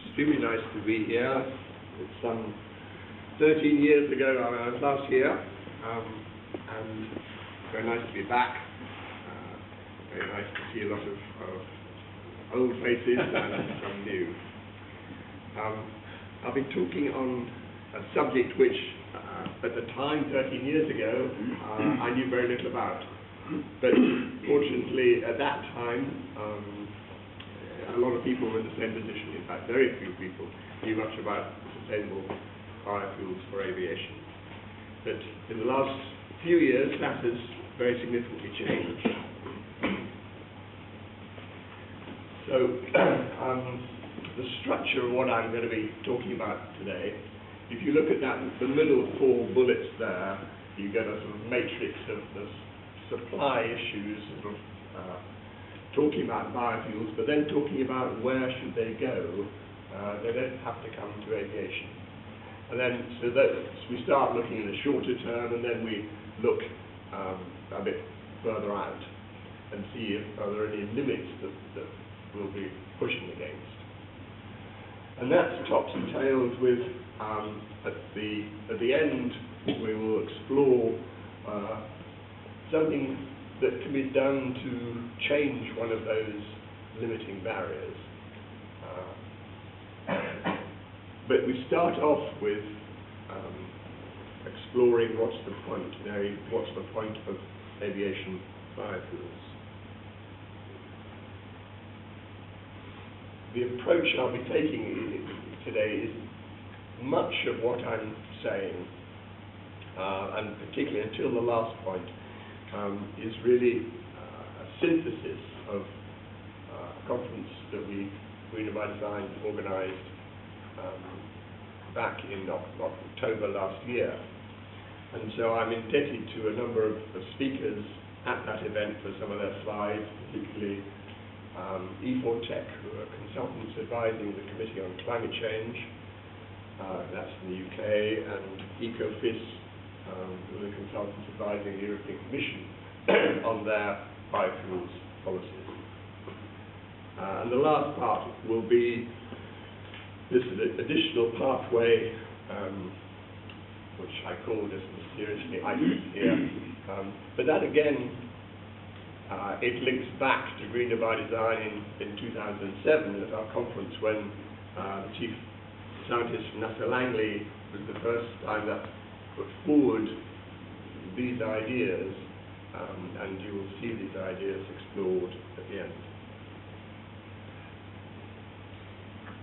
extremely nice to be here. It's some 13 years ago I was last here, and very nice to be back. Very nice to see a lot of old faces and some new. I'll be talking on a subject which, at the time, 13 years ago, I knew very little about. But fortunately, at that time, a lot of people were in the same position. In fact, very few people knew much about sustainable biofuels for aviation. But in the last few years, that has very significantly changed. So, the structure of what I'm going to be talking about today, if you look at that, the middle 4 bullets there, you get a sort of matrix of the supply issues, sort of talking about biofuels, but then talking about where should they go. They don't have to come to aviation. And then, so we start looking in the shorter term, and then we look a bit further out and see if are there any limits that we'll be pushing against. And that's tops and tails with, at the end, we will explore something that can be done to change one of those limiting barriers. But we start off with exploring what's the point of aviation biofuels. The approach I'll be taking today is much of what I'm saying, and particularly until the last point, is really a synthesis of a conference that Greener by Design organised back in October last year. And so I'm indebted to a number of speakers at that event for some of their slides, particularly E4Tech, who are consultants advising the Committee on Climate Change, that's in the UK, and Ecofis, who are the consultants advising the European Commission on their biofuels policies. And the last part will be this additional pathway, which I call just mysteriously ICE here. But that again, it links back to Greener by Design in 2007 at our conference when the chief scientist from NASA Langley was the first time that put forward these ideas, and you will see these ideas explored at the end.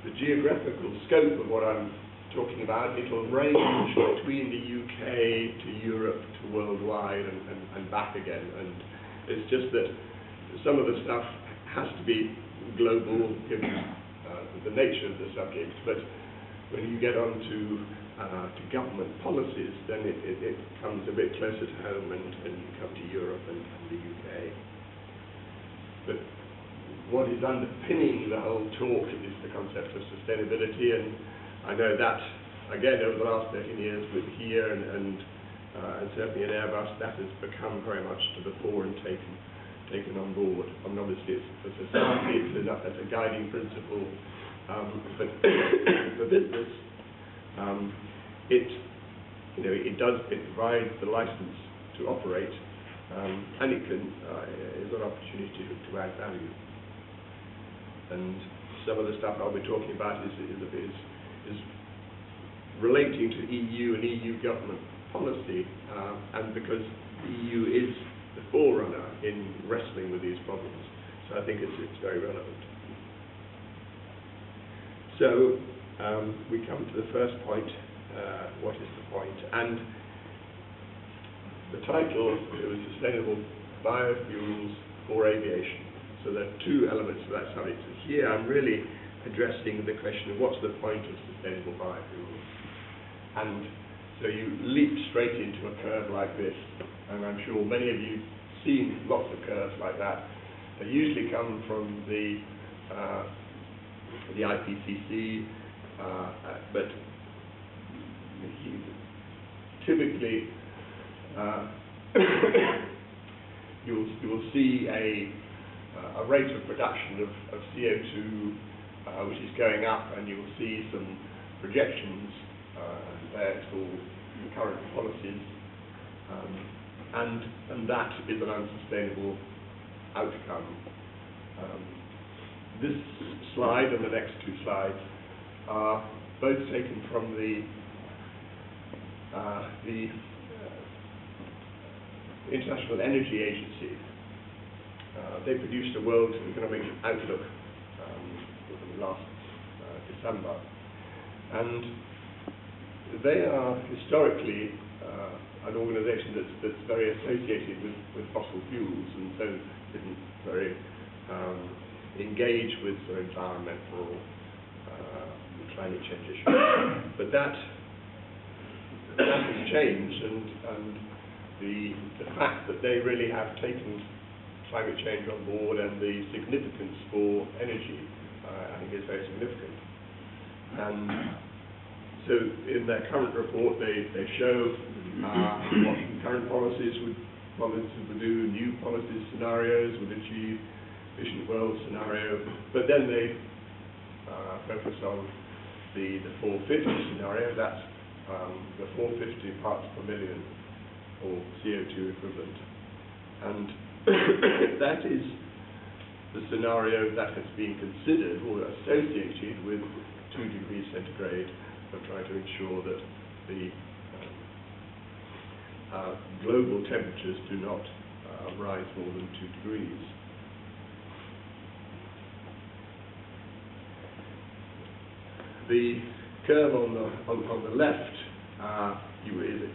The geographical scope of what I'm talking about, it'll range between the UK to Europe to worldwide and back again. And it's just that some of the stuff has to be global given the nature of the subject, but when you get on to government policies, then it comes a bit closer to home and you come to Europe and the UK. But what is underpinning the whole talk is the concept of sustainability, and I know that, again, over the last 13 years with here and certainly in Airbus, that has become very much to the fore and taken on board. I mean, obviously, it's for society, it's as a guiding principle, but for business, it provides the license to operate, and it is an opportunity to add value. And some of the stuff I'll be talking about is relating to EU and EU government policy, and because the EU is the forerunner in wrestling with these problems, so I think it's very relevant. So we come to the first point, what is the point? And the title, it was Sustainable Biofuels for Aviation. So there are two elements to that subject. Here I'm really addressing the question of what's the point of sustainable biofuels. And so you leap straight into a curve like this, and I'm sure many of you have seen lots of curves like that. They usually come from the IPCC, but typically you will see a rate of production of CO2 which is going up, and you will see some projections there for current policies, and that is an unsustainable outcome. This slide and the next two slides are both taken from the International Energy Agency. They produced a World Economic Outlook last December, and they are historically an organisation that's very associated with fossil fuels, and so isn't very engaged with sort of environmental climate change issues. But that has changed, and the fact that they really have taken climate change on board and the significance for energy, I think is very significant. And so in their current report, they show what current policies would do, new policy scenarios would achieve efficient world scenario, but then they focus on the 450 scenario. That's the 450 parts per million, or CO2 equivalent, and that is the scenario that has been considered or associated with 2 degrees centigrade, of trying to ensure that the global temperatures do not rise more than 2 degrees. The curve on the left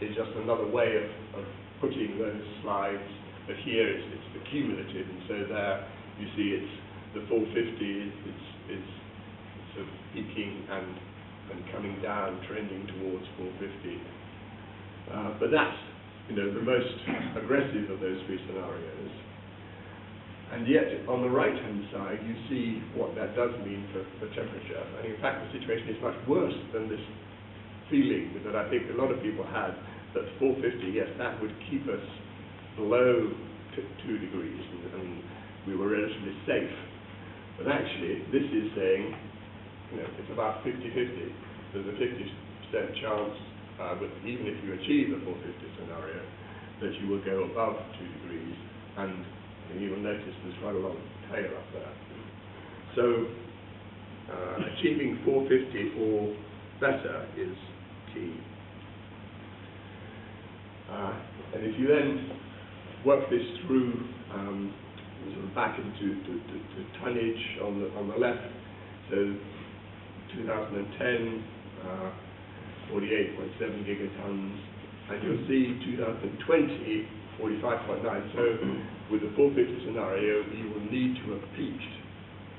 is just another way of putting those slides, but here it's the cumulative, and so there you see it's the 450 is sort of peaking and coming down, trending towards 450. But that's the most aggressive of those 3 scenarios. And yet, on the right-hand side, you see what that does mean for temperature. And in fact, the situation is much worse than this feeling that I think a lot of people had, that 450, yes, that would keep us below 2 degrees, and we were relatively safe. But actually, this is saying, it's about 50-50. There's a 50% chance, even if you achieve the 450 scenario, that you will go above 2 degrees, and you will notice there's quite a long tail up there. So achieving 450 or better is key. And if you then work this through sort of back into tonnage on the left, so 2010, 48.7 gigatons, and you'll see 2020, 45.9. So with the 450 scenario, you will need to have peaked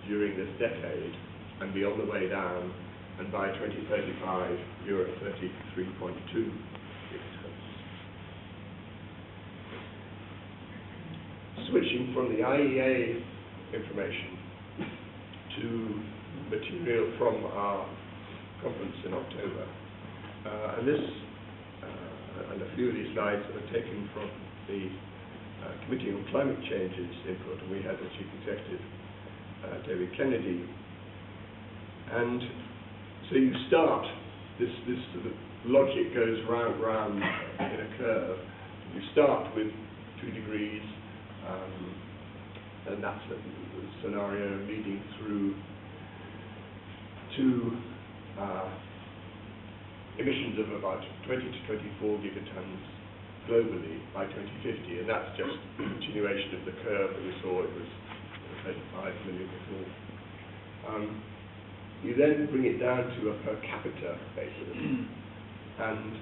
during this decade and be on the way down, and by 2035, you're at 33.2 gigatons. Switching from the IEA information to material from our conference in October. And this, and a few of these slides are taken from the Committee on Climate Change's input, and we had the Chief Executive, David Kennedy. And so you start, this sort of logic goes round in a curve. You start with 2 degrees, and that's the scenario leading through to emissions of about 20 to 24 gigatons globally by 2050, and that's just a continuation of the curve that we saw. It was 35 million before. You then bring it down to a per capita basis, and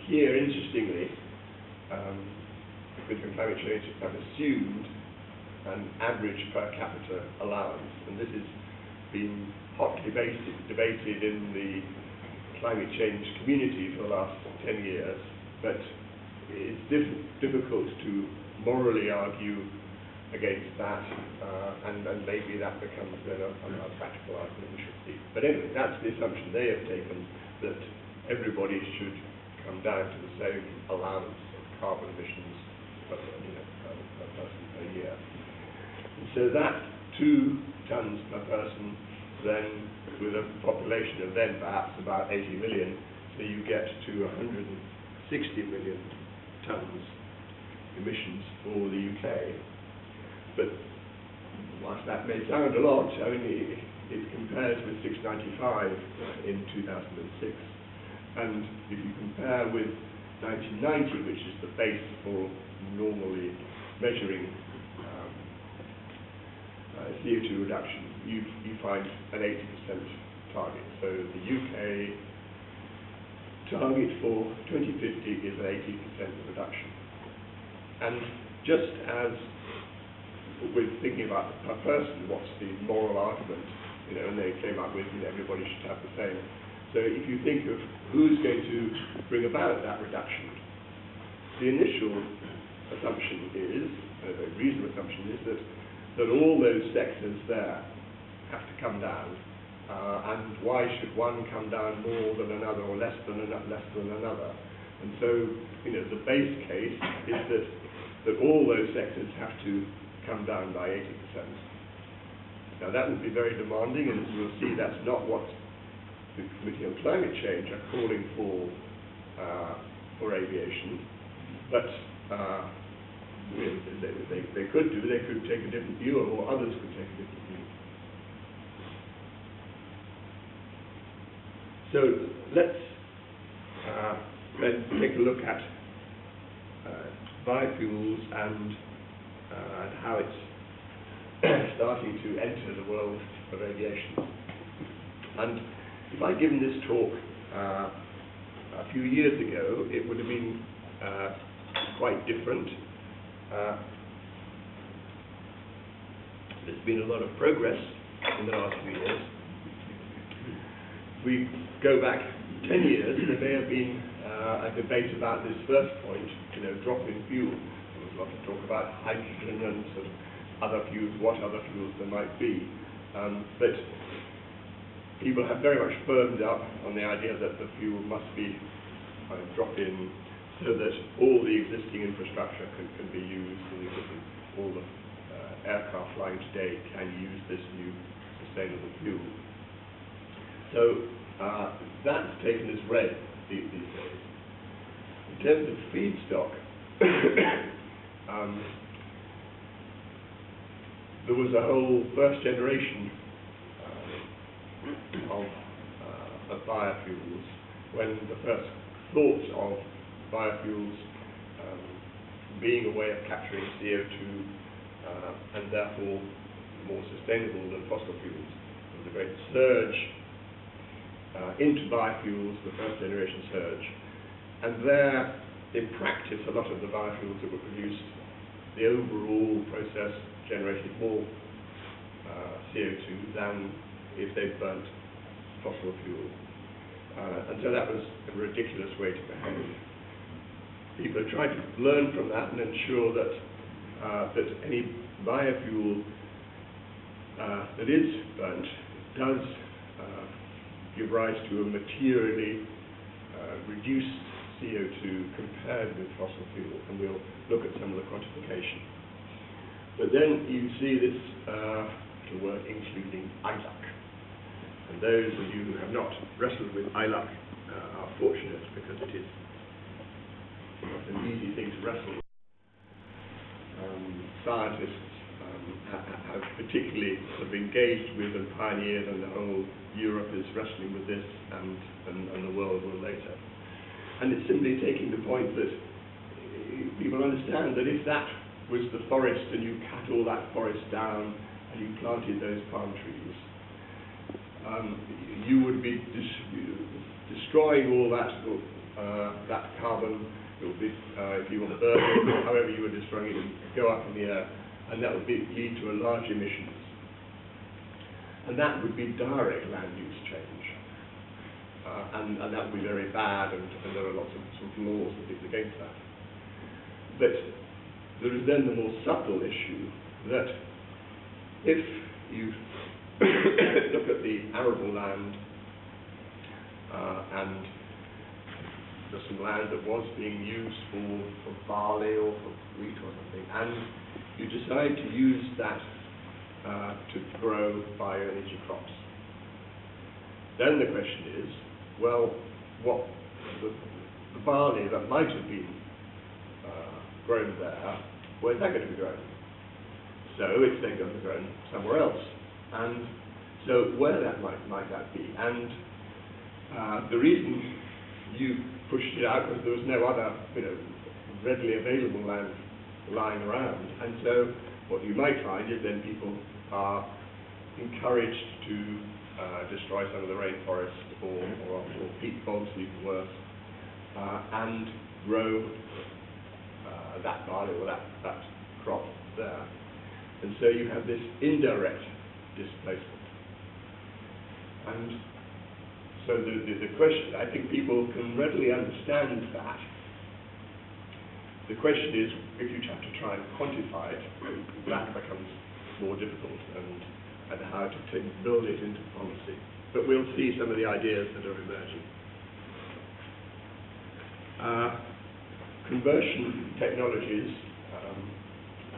here, interestingly, because of climate change, have assumed an average per capita allowance, and this has been hotly debated in the climate change community for the last 10 years, but it's difficult to morally argue against that, and maybe that becomes then a practical argument we should see. But anyway, that's the assumption they have taken, that everybody should come down to the same allowance of carbon emissions per person per year. And so that 2 tons per person then with a population of then perhaps about 80 million, so you get to 160 million tonnes emissions for the UK. But whilst that may sound a lot, I mean, it compares with 695 in 2006. And if you compare with 1990, which is the base for normally measuring CO2 reduction, you find an 80% target. So the UK target for 2050 is an 80% reduction. And just as we're thinking about per person, what's the moral argument, and they came up with, everybody should have the same. So if you think of who's going to bring about that reduction, the initial assumption is, a reasonable assumption is that all those sectors there have to come down, and why should one come down more than another or less than another? And so, the base case is that all those sectors have to come down by 80%. Now that would be very demanding, and as you'll see, that's not what the Committee on Climate Change are calling for aviation, but they could take a different view, or others could take a different view. So let's then take a look at biofuels and how it's starting to enter the world of aviation. And if I'd given this talk a few years ago, it would have been quite different. There's been a lot of progress in the last few years. If we go back 10 years, there may have been a debate about this first point, drop in fuel. There was a lot of talk about hydrogen and sort of other fuels, what other fuels there might be. But people have very much firmed up on the idea that the fuel must be drop-in, so that all the existing infrastructure can be used, and all the aircraft flying today can use this new sustainable fuel. So that's taken as read these days. In terms of feedstock, there was a whole first generation of biofuels, when the first thoughts of biofuels being a way of capturing CO2 and therefore more sustainable than fossil fuels. There was a great surge into biofuels, the first generation surge. And there, in practice, a lot of the biofuels that were produced, the overall process generated more CO2 than if they'd burnt fossil fuel. And so that was a ridiculous way to behave. People are trying to learn from that and ensure that that any biofuel that is burnt does give rise to a materially reduced CO2 compared with fossil fuel, and we'll look at some of the quantification. But then you see this word including ILUC. And those of you who have not wrestled with ILUC are fortunate, because it is not an easy thing to wrestle with. Scientists have particularly sort of engaged with and pioneered, and the whole Europe is wrestling with this, and the world will later. And it's simply taking the point that people understand that if that was the forest and you cut all that forest down and you planted those palm trees, you would be destroying all that carbon. It would be, if you were burning it, however you were destroying it, it would go up in the air, and that would lead to a large emissions. And that would be direct land use change. And that would be very bad, and there are lots of sort of laws against that. But there is then the more subtle issue that if you look at the arable land, and there's some land that was being used for barley or for wheat or something, and you decide to use that to grow bioenergy crops. then the question is, well, what the barley that might have been grown there, where's that going to be grown? So it's then going to be grown somewhere else. And so where that might that be? And the reason you pushed it out was there was no other, readily available land lying around. And so what you might find is then people are encouraged to destroy some of the rainforest or peat bogs, even worse, and grow that barley or that crop there. And so you have this indirect displacement. And so the question, I think people can readily understand that. The question is, if you have to try and quantify it, that becomes more difficult, and how to build it into policy. But we'll see some of the ideas that are emerging. Conversion technologies,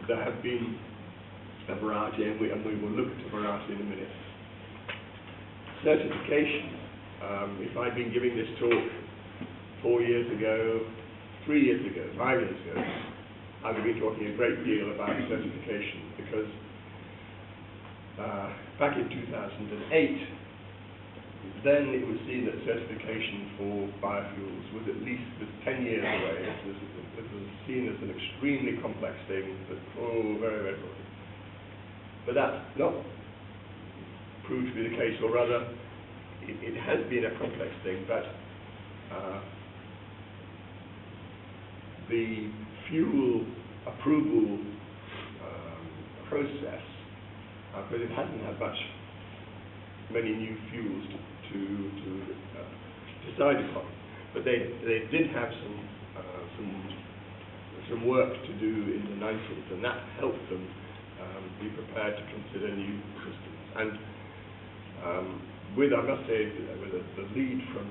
there have been a variety, and we will look at a variety in a minute. Certification. If I'd been giving this talk 4 years ago, 3 years ago, 5 years ago, I would be talking a great deal about certification, because back in 2008, then it was seen that certification for biofuels was at least 10 years away. It was seen as an extremely complex thing, but very, very complex. But that's not proved to be the case, or rather, it has been a complex thing, but the fuel approval process, because it hasn't had many new fuels to decide upon, but they did have some work to do in the 90s, and that helped them be prepared to consider new systems. And I must say, with the lead from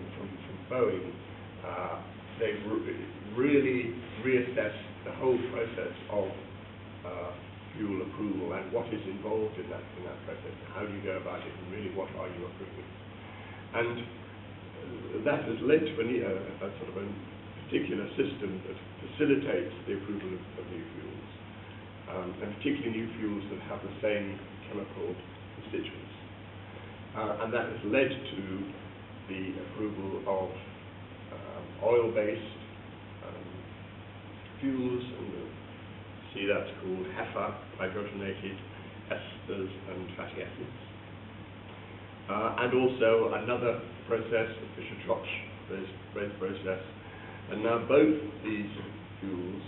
Boeing, they've really reassessed the whole process of fuel approval and what is involved in that process. How do you go about it, and really what are you approving? And that has led to a sort of a particular system that facilitates the approval of new fuels, and particularly new fuels that have the same chemical constituents. And that has led to the approval of oil-based fuels, and see that's called HEFA, hydrogenated esters and fatty acids. And also another process, the Fischer-Tropsch process. And now both these fuels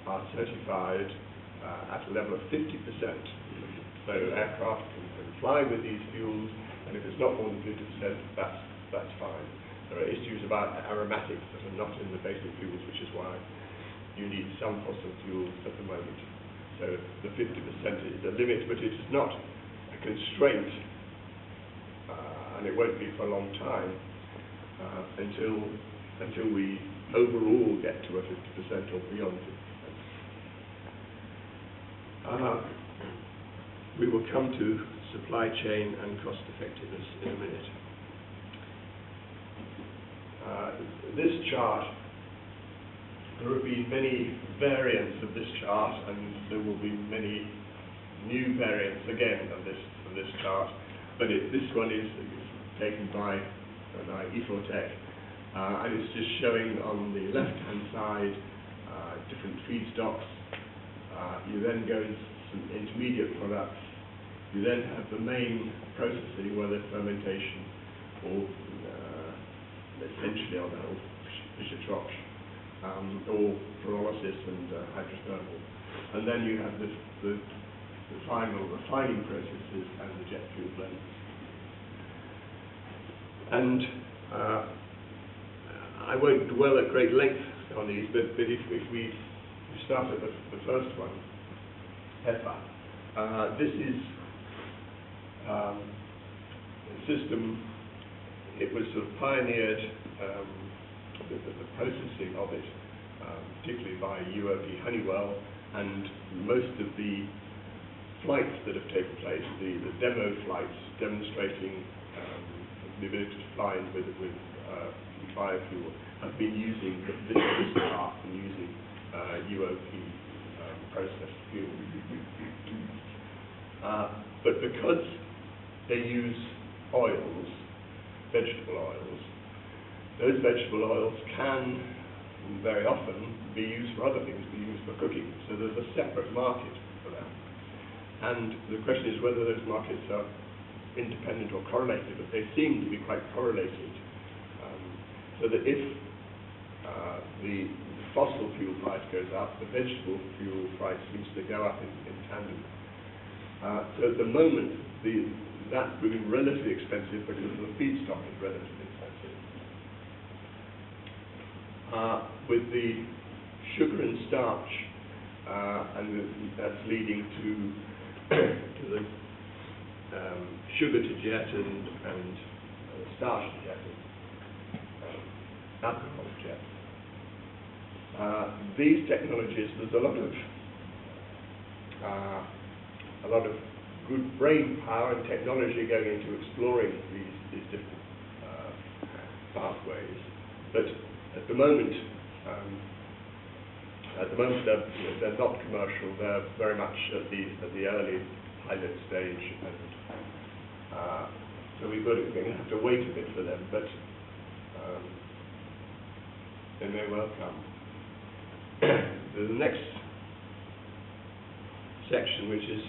are certified at a level of 50%. So aircraft can fly with these fuels, and if it's not more than 50%, that's fine. There are issues about aromatics that are not in the basic fuels, which is why you need some fossil fuels at the moment. So the 50% is the limit, but it is not a constraint, and it won't be for a long time until we overall get to a 50% or beyond 50%. We will come to supply chain and cost effectiveness in a minute. This chart, there have been many variants of this chart, and there will be many new variants again of this chart. But this one is taken by Ifotech, and it's just showing on the left-hand side different feedstocks. You then go into some intermediate products. You then have the main processing, whether fermentation or essentially on the whole Fischer-Tropsch, or pyrolysis and hydrothermal. And then you have the final refining processes and the jet fuel blends. And I won't dwell at great length on these, but if we start at the first one, HEFA. This is a system. It was sort of pioneered, the processing of it, particularly by UOP Honeywell, and most of the flights that have taken place, the demo flights demonstrating the ability to fly with biofuel, have been using this path and using UOP processed fuel. But because they use oils, vegetable oils, those vegetable oils can very often be used for other things, be used for cooking. So there's a separate market for them. And the question is whether those markets are independent or correlated, but they seem to be quite correlated. So that if the fossil fuel price goes up, the vegetable fuel price seems to go up in tandem. So at the moment, that's proving relatively expensive because the feedstock is relatively expensive. With the sugar and starch, that's leading to the sugar to jet and starch to jet, alcohol to jet. These technologies, there's a lot of good brain power and technology going into exploring these different pathways, but at the moment they're not commercial. They're very much at the early pilot stage, and so we're going to have to wait a bit for them, but they may well come. The next section, which is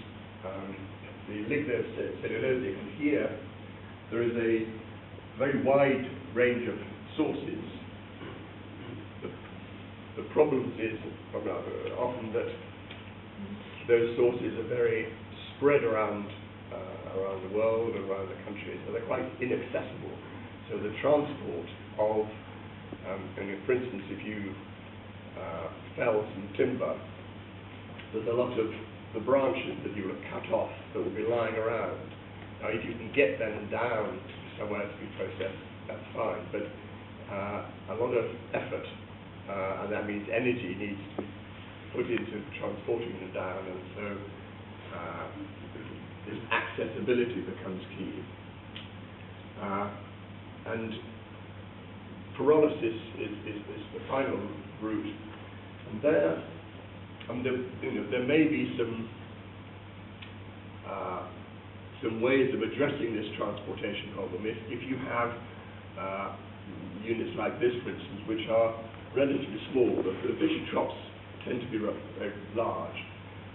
the lignocellulosic, and here there is a very wide range of sources. The problem is often that those sources are very spread around the world, around the country, so they're quite inaccessible. So the transport of, for instance, if you fell some timber, there's a lot of the branches that you would have cut off that will be lying around. Now, if you can get them down somewhere to be processed, that's fine, but a lot of effort, and that means energy, needs to be put into transporting them down, and so this accessibility becomes key. And pyrolysis is the final route, and there may be some ways of addressing this transportation problem. If you have units like this, for instance, which are relatively small, the fisher troughs tend to be very large.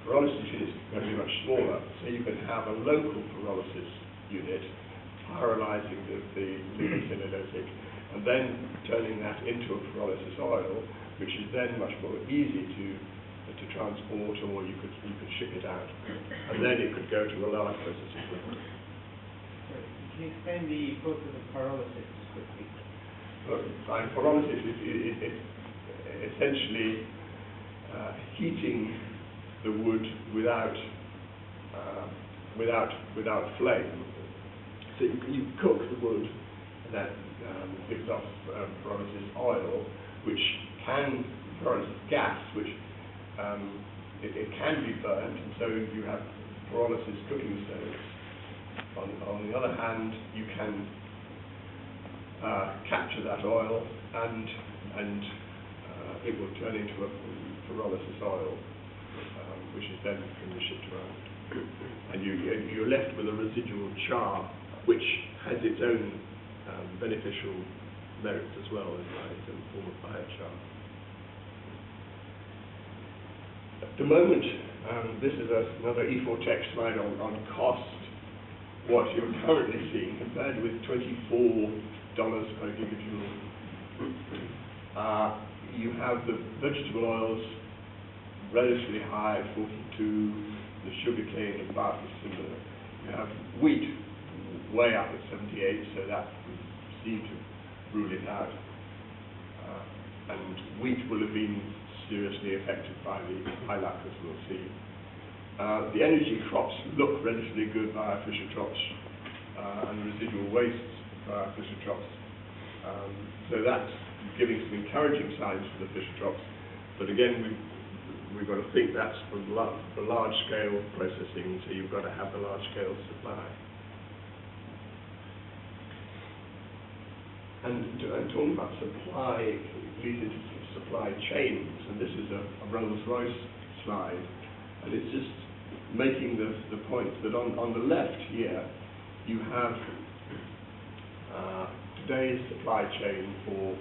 Pyrolysis units are going to be much smaller, so you can have a local pyrolysis unit pyrolyzing the lignocellulosic, and then turning that into a pyrolysis oil, which is then much more easy to transport, or you could ship it out, and then it could go to a large processing plant. Can you explain the process of pyrolysis quickly? Pyrolysis is essentially heating the wood without flame. So you cook the wood, and that gives off pyrolysis oil, which can pyrolysis gas, which it can be burnt, and so you have pyrolysis cooking stoves. On the other hand, you can capture that oil, and it will turn into a pyrolysis oil, which is then can be shipped around. And you're left with a residual char, which has its own beneficial merits as well, as a form of biochar. At the moment, this is another E4 Tech slide on cost. What you're currently seeing compared with $24 per gigajoule, you have the vegetable oils relatively high, 42. The sugarcane and bark is similar. You have wheat way up at 78, so that would seem to rule it out. And wheat will have been seriously affected by the pileup, as we'll see. The energy crops look relatively good by our fisher troughs, and residual wastes by our fisher troughs. So that's giving some encouraging signs for the fisher troughs. But again, we've got to think that's for large-scale processing, so you've got to have the large-scale supply. And talking about supply leads into supply chains, and this is a Rolls-Royce slide, and it's just making the point that on the left here you have today's supply chain for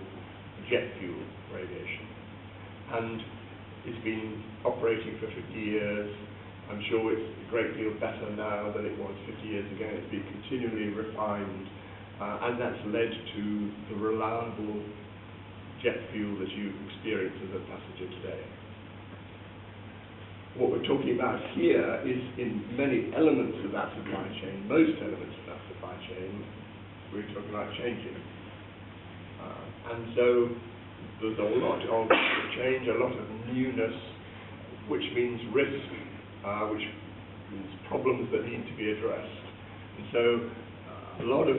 jet fuel for aviation, and it's been operating for 50 years. I'm sure it's a great deal better now than it was 50 years ago. It's been continually refined, and that's led to the reliable jet fuel that you experience as a passenger today. What we're talking about here is in many elements of that supply chain, most elements of that supply chain, we're talking about changing. And so there's a lot of change, a lot of newness, which means risk, which means problems that need to be addressed. And so a lot of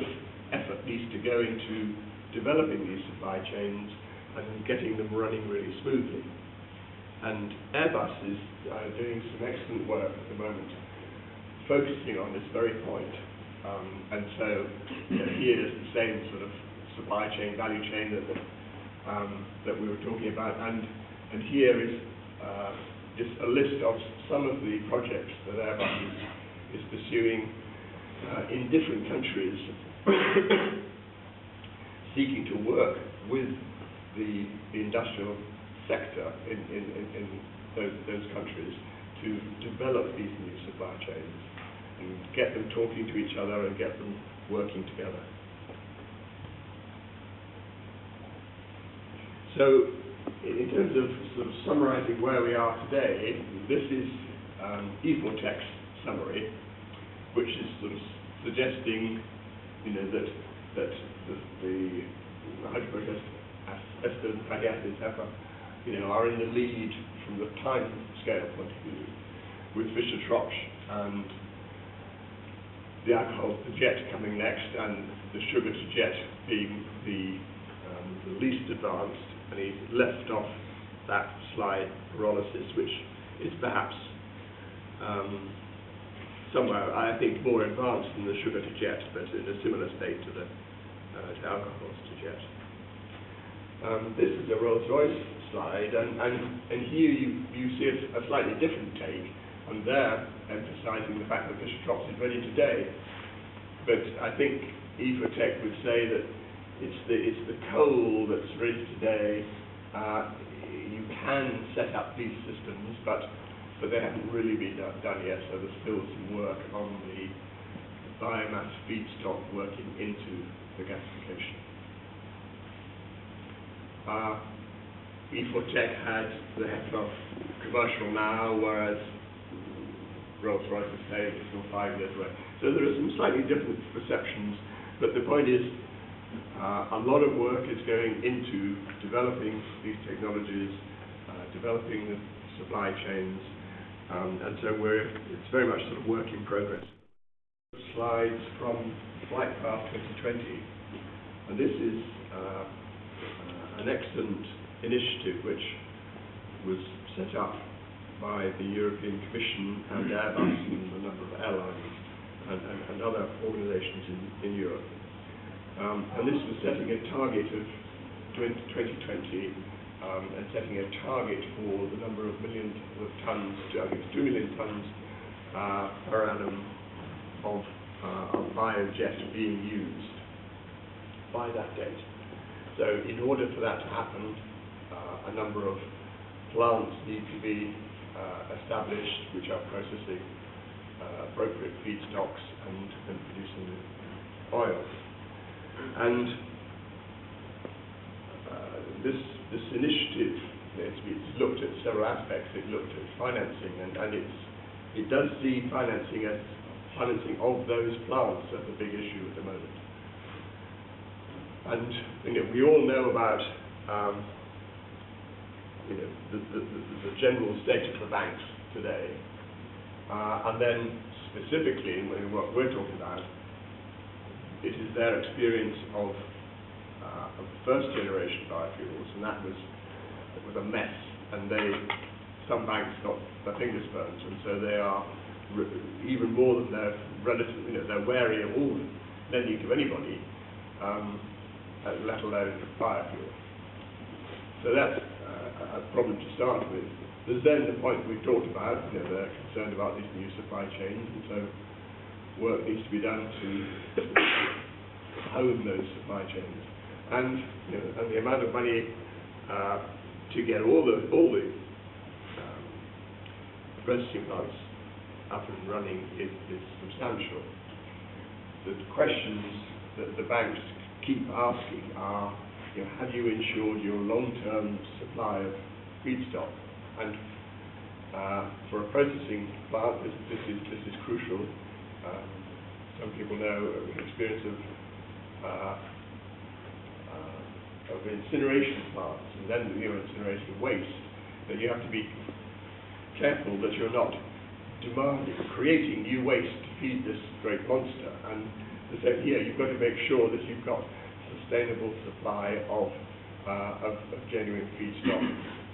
effort needs to go into developing these supply chains and getting them running really smoothly. And Airbus is doing some excellent work at the moment, focusing on this very point. And so here's the same sort of supply chain, value chain that we were talking about. And here is just a list of some of the projects that Airbus is pursuing in different countries, seeking to work with the industrial sector in those countries to develop these new supply chains and get them talking to each other and get them working together. So in terms of sort of summarizing where we are today, this is E4Tech's summary, which is sort of suggesting, that the hydrochloric esters and fatty acids are in the lead from the time scale point of view, with Fischer-Tropsch and the alcohol to jet coming next, and the sugar to jet being the least advanced. And he's left off that slide pyrolysis, which is perhaps somewhere, I think, more advanced than the sugar to jet, but in a similar state to the to alcohols to jet. This is a Rolls-Royce slide, and here you see a slightly different take, and they're emphasizing the fact that Fischer-Tropsch is ready today. But I think E4Tech would say that it's the coal that's ready today. You can set up these systems, but they haven't really been done yet, so there's still some work on the biomass feedstock working into the gasification. E4Tech had the Hetloff commercial now, whereas Rolls-Royce is saying it's still 5 years away. So there are some slightly different perceptions, but the point is a lot of work is going into developing these technologies, developing the supply chains, and so it's very much sort of work in progress. Slides from Flight Path 2020, and this is an excellent initiative which was set up by the European Commission and Airbus and a number of airlines and other organizations in Europe. And this was setting a target of 2020 and setting a target for the number of millions of tons, I think it's 2 million tons per annum of biojet being used by that date. So in order for that to happen, a number of plants need to be established which are processing appropriate feedstocks and producing oil. And this initiative, it's looked at several aspects. It looked at financing, and it does see financing of those plants as a big issue at the moment. And we all know about the general state of the banks today, and then specifically what we're talking about, it is their experience of first generation biofuels, and that was a mess, and some banks got their fingers burnt, and so they are even more than their relative, they're wary of all lending to anybody let alone biofuel. So that's a problem to start with. There's then the point we've talked about, they're concerned about these new supply chains, and so work needs to be done to hone those supply chains. And, and the amount of money to get all the processing plants up and running is substantial. The questions that the banks keep asking are, have you ensured your long-term supply of feedstock? And for a processing plant, this is crucial. Some people know experience of incineration plants, and then incinerating waste, that you have to be careful that you're not creating new waste to feed this great monster. And the same here, you've got to make sure that you've got sustainable supply of genuine feedstock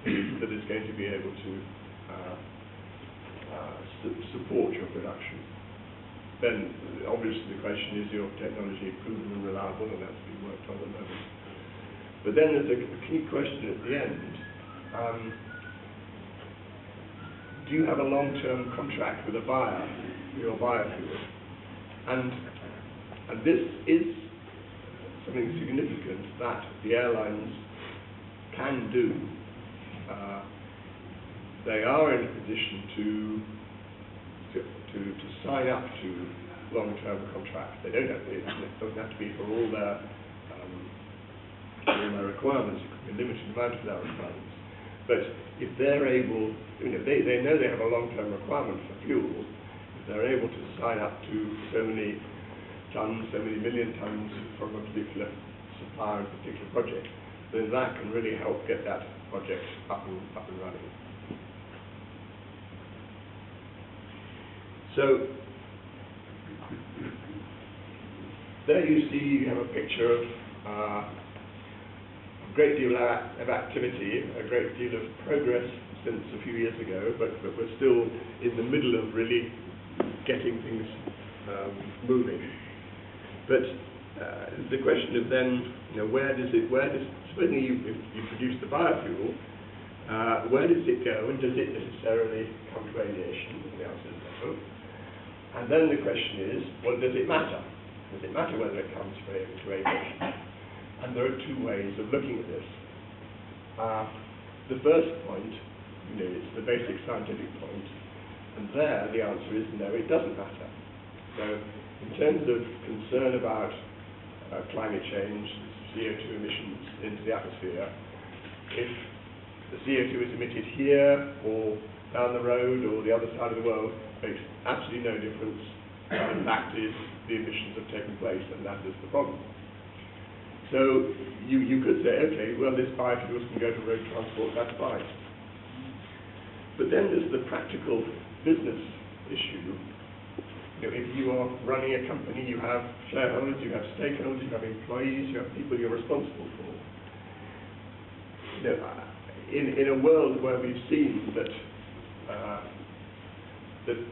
that is going to be able to support your production. Then, obviously, the question is your technology proven and reliable, and that's being worked on at the moment. But then there's a key question at the end. Do you have a long-term contract with a buyer for your biofuel? And this is something significant that the airlines can do. They are in a position to sign up to long-term contracts. They don't have to, it doesn't have to be for all their requirements. It could be a limited amount of their requirements. But if they're able, they know they have a long-term requirement for fuel. If they're able to sign up to so many tons, so many million tons from a particular supplier, a particular project, then that can really help get that project up and running. So there you have a picture of a great deal of activity, a great deal of progress since a few years ago, but we're still in the middle of really getting things moving. But the question is then, supposing if you produce the biofuel, where does it go, and does it necessarily come to aviation? The answer is no. And then the question is, well, does it matter? Does it matter whether it comes to aviation? And there are two ways of looking at this. The first point, it's the basic scientific point, and there the answer is no, it doesn't matter. So in terms of concern about climate change, CO2 emissions into the atmosphere, if the CO2 is emitted here or down the road or the other side of the world, makes absolutely no difference. The fact is the emissions have taken place, and that is the problem. So you could say, okay, well, this biofuels can go to road transport, that's fine. But then there's the practical business issue. If you are running a company, you have shareholders, you have stakeholders, you have employees, you have people you're responsible for. In a world where we've seen that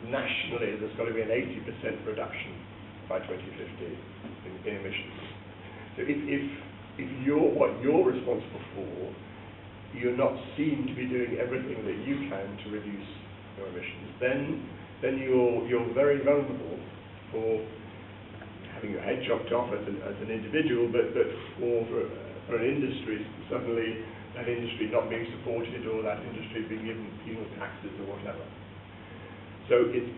nationally there's got to be an 80% reduction by 2050 in emissions. So if what you're responsible for, you're not seen to be doing everything that you can to reduce your emissions, then you're very vulnerable for having your head chopped off as an individual, but for an industry, suddenly that industry not being supported, or that industry being given penal taxes or whatever. So it's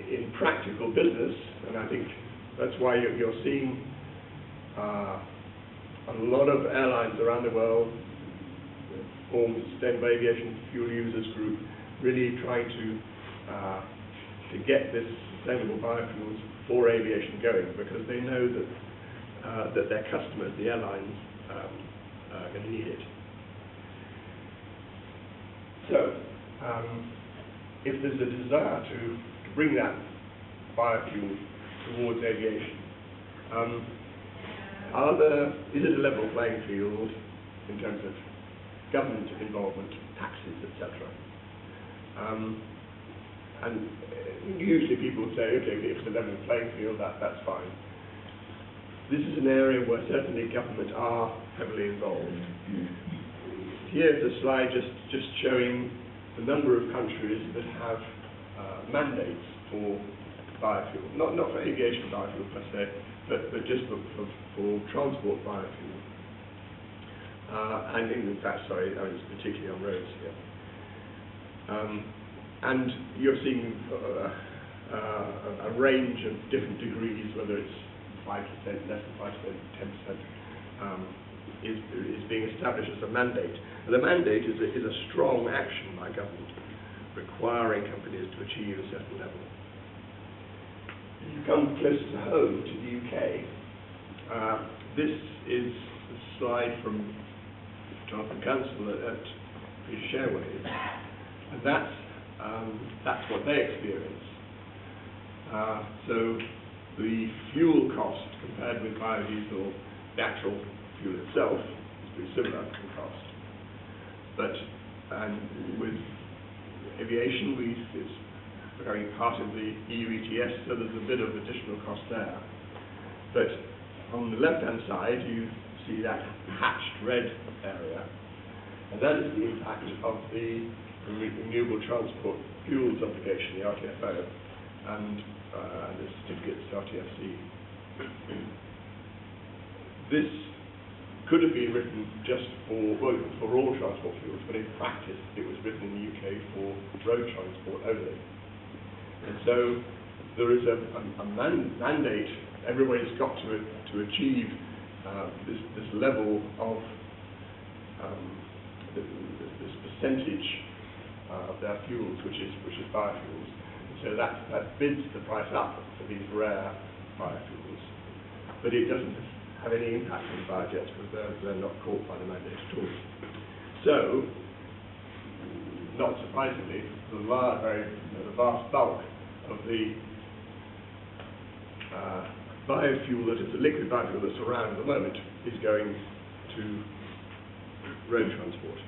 in practical business, and I think that's why you're seeing a lot of airlines around the world form the Sustainable Aviation Fuel Users Group, really trying to get this sustainable biofuels for aviation going, because they know that their customers, the airlines, are going to need it. So, if there's a desire to bring that biofuel towards aviation, is it a level playing field in terms of government involvement, taxes, etc.? And usually people say, okay, if it's a level playing field, that's fine. this is an area where certainly government are heavily involved. Here's a slide just showing the number of countries that have mandates for biofuel, not for aviation biofuel per se, but just for transport biofuel. And in fact, sorry, it's particularly on roads here. And you're seeing a range of different degrees, whether it's 5%, less than 5%, 10%, is being established as a mandate. And the mandate is a strong action by government, requiring companies to achieve a certain level. If you come closer to home, to the UK, this is a slide from Jonathan Council at British Airways, and that's what they experience. So the fuel cost compared with biodiesel, the actual fuel itself, is pretty similar in cost. But with aviation, it's becoming part of the EU ETS, so there's a bit of additional cost there. But on the left-hand side, you see that hatched red area, and that is the impact of the Renewable Transport Fuels obligation, the RTFO, and the certificates, RTFC. This could have been written just for all transport fuels, but in practice it was written in the UK for road transport only. And so there is a mandate. Everybody's got to achieve this level of this percentage of their fuels, which is biofuels. And so that bids the price up for these rare biofuels, but it doesn't have any impact on biojets because they're not caught by the mandate at all. So, not surprisingly, the vast bulk of the biofuel that is the liquid biofuel that's around at the moment is going to road transport.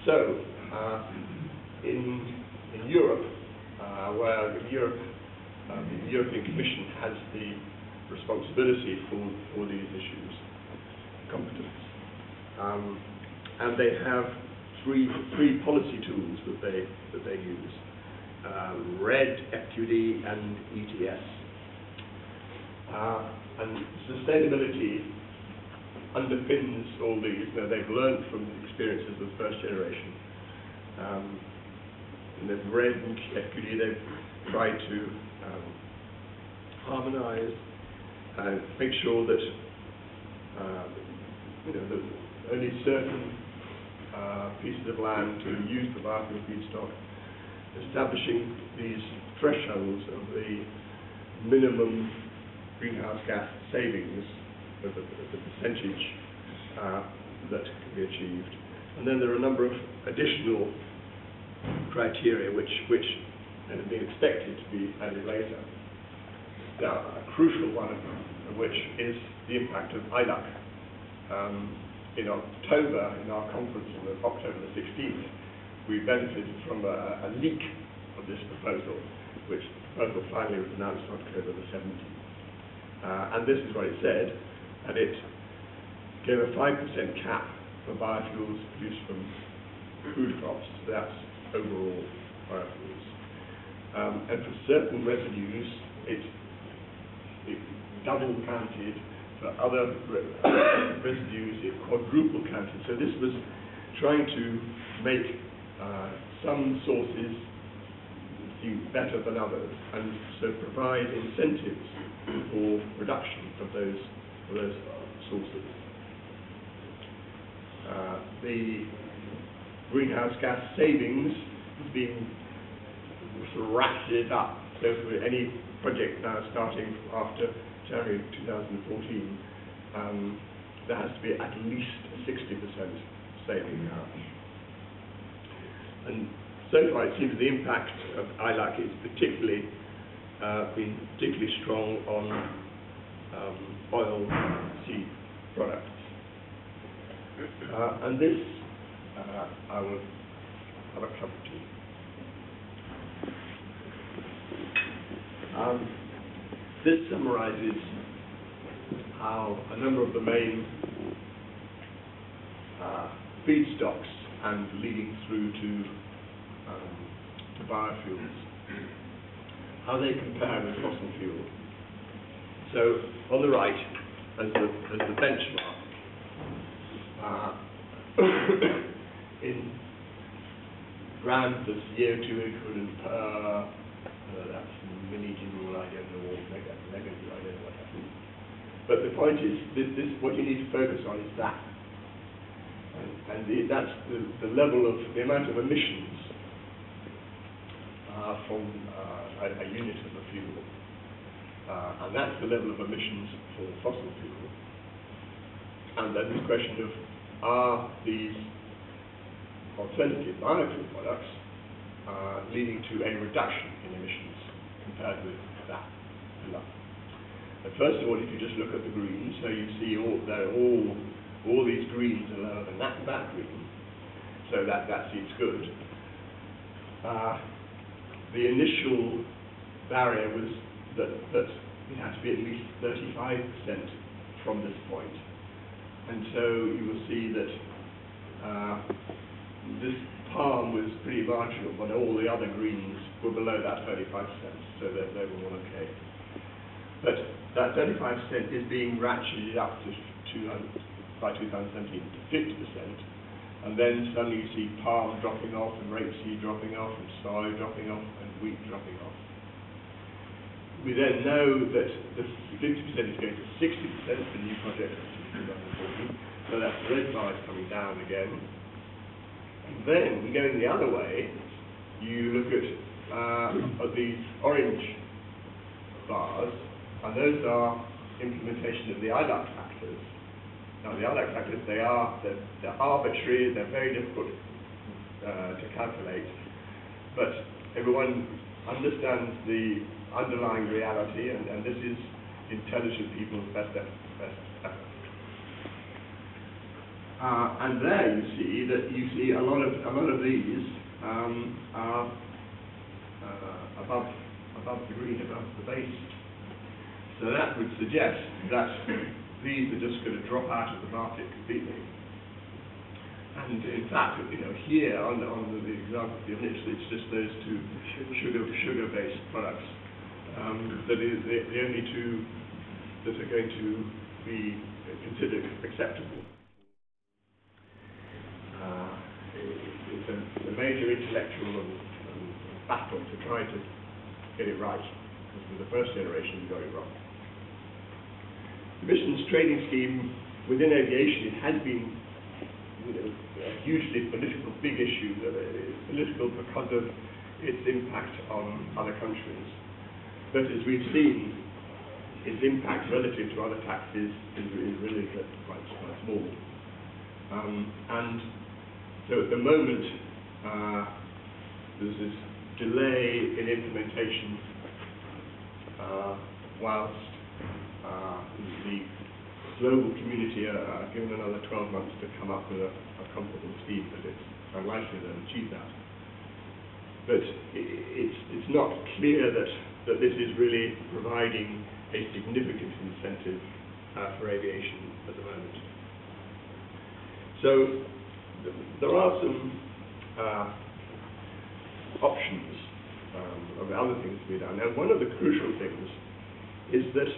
So, in Europe, where the European Commission has the responsibility for these issues, competence, and they have three policy tools that they use: RED, FQD, and ETS. And sustainability underpins all these. Now, they've learned from the experiences of the first generation. And they've RED and FQD, they've tried to harmonise and make sure that that only certain pieces of land to use the biofuel feedstock, establishing these thresholds of the minimum greenhouse gas savings of the percentage that can be achieved. And then there are a number of additional criteria which have been expected to be added later. Now, a crucial one of which is the impact of ILUC. In October, in our conference on October the 16th, we benefited from a leak of this proposal, which the proposal finally was announced on October the 17th. And this is what it said, and it gave a 5% cap for biofuels produced from food crops. That's overall biofuels. And for certain residues, it double counted. For other residues, it quadruple counted. So this was trying to make some sources seem better than others, and so provide incentives for reduction of those sources. The greenhouse gas savings has been sort of ratcheted up. So for any project now starting after January 2014, there has to be at least a 60% saving now. And so far it seems the impact of ILUC is been particularly strong on oil seed products. And this I will have a cup of tea. This summarizes how a number of the main feedstocks and leading through to biofuels, how they compare with fossil fuel. So on the right, as the benchmark, in grams of CO2 equivalent per, that's millijoule, I don't know, or megajoule, I don't know what that is. But the point is, this what you need to focus on is that. And that's the level of, the amount of emissions from a unit of a fuel. And that's the level of emissions for fossil fuel. And then the question of, are these alternative biofuel products leading to a reduction in emissions compared with that pillar? And first of all, if you just look at the greens, so you see all these greens are lower than that green, so that seems good. The initial barrier was that it had to be at least 35% from this point. And so you will see that this palm was pretty marginal, but all the other greens were below that 35%, so that they were all okay. But that 35% is being ratcheted up to by 2017 to 50%, and then suddenly you see palm dropping off, and rapeseed dropping off, and soy dropping off, and wheat dropping off. We then know that the 50% is going to 60% for new projects in 2014, so that red bar is coming down again. And then, going the other way, you look at these orange bars, and those are implementation of the ILUC factors. Now, the ILUC factors, they're arbitrary, they're very difficult to calculate, but everyone understands the underlying reality, and this is intelligent people's best effort. And there you see a lot of these are above the green, above the base. So that would suggest that these are just going to drop out of the market completely. And in fact, here on the example given, it's just those two sugar-based products that is the only two that are going to be considered acceptable. It's a major intellectual battle to try to get it right, because with the first generation you got it wrong. The emissions trading scheme within aviation, it has been a hugely political big issue. It's political because of its impact on other countries. But as we've seen, its impact relative to other taxes is really quite small. And so at the moment, there's this delay in implementation whilst the global community are given another 12 months to come up with a comparable scheme, but it's unlikely they'll achieve that. But it's not clear that this is really providing a significant incentive for aviation at the moment. So there are some options of other things to be done. Now, one of the crucial things is that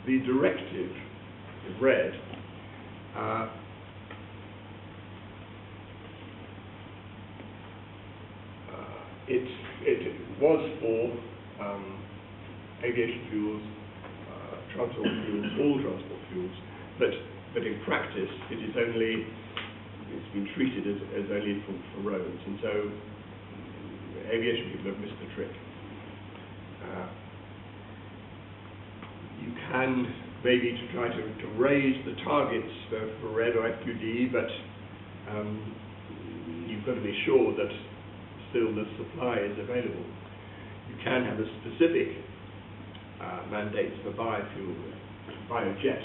the directive, in red, it was for aviation fuels, transport fuels, all transport fuels, but in practice it's been treated as only for roads, and so aviation people have missed the trick. You can maybe try to raise the targets for red or FQD, but you've got to be sure that still the supply is available. You can have a specific mandate for biofuel, biojet,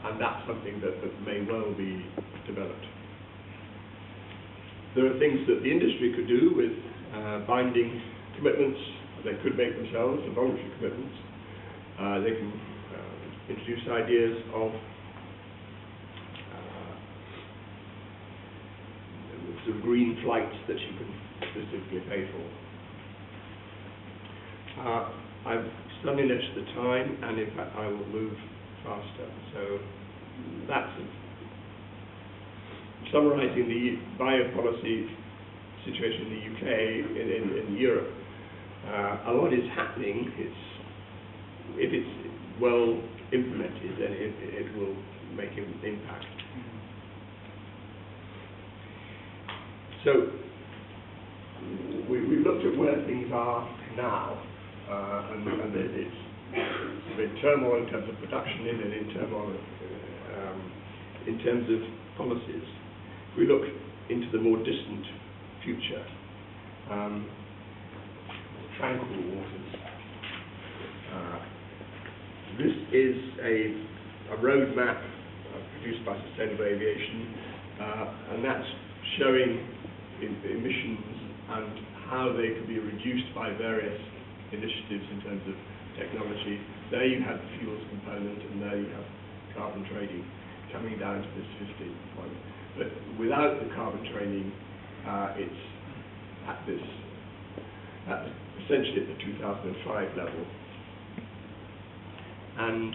and that's something that may well be developed. There are things that the industry could do with binding commitments they could make themselves a voluntary commitment. They can introduce ideas of sort of green flights that you can specifically pay for. I've suddenly noticed the time, and in fact I will move faster. So that's summarising the biopolicy situation in the UK, in Europe. A lot is happening. If it's well implemented, then it will make an impact. So we've looked at where things are now, and it's in turmoil in terms of production and in turmoil in terms of policies. If we look into the more distant future, tranquil waters. This is a roadmap produced by Sustainable Aviation, and that's showing emissions and how they can be reduced by various initiatives in terms of technology. There you have the fuels component, and there you have carbon trading coming down to this 15 point. But without the carbon trading, it's at this, essentially at the 2005 level. And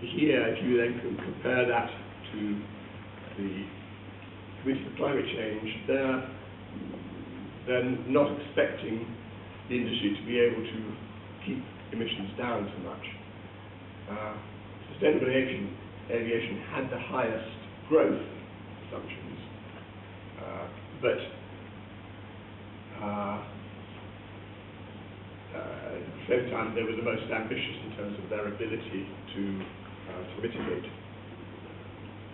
here, if you then can compare that to the Committee for Climate Change, they're not expecting the industry to be able to keep emissions down so much. Sustainable Aviation had the highest growth assumptions, but at the same time they were the most ambitious in terms of their ability to mitigate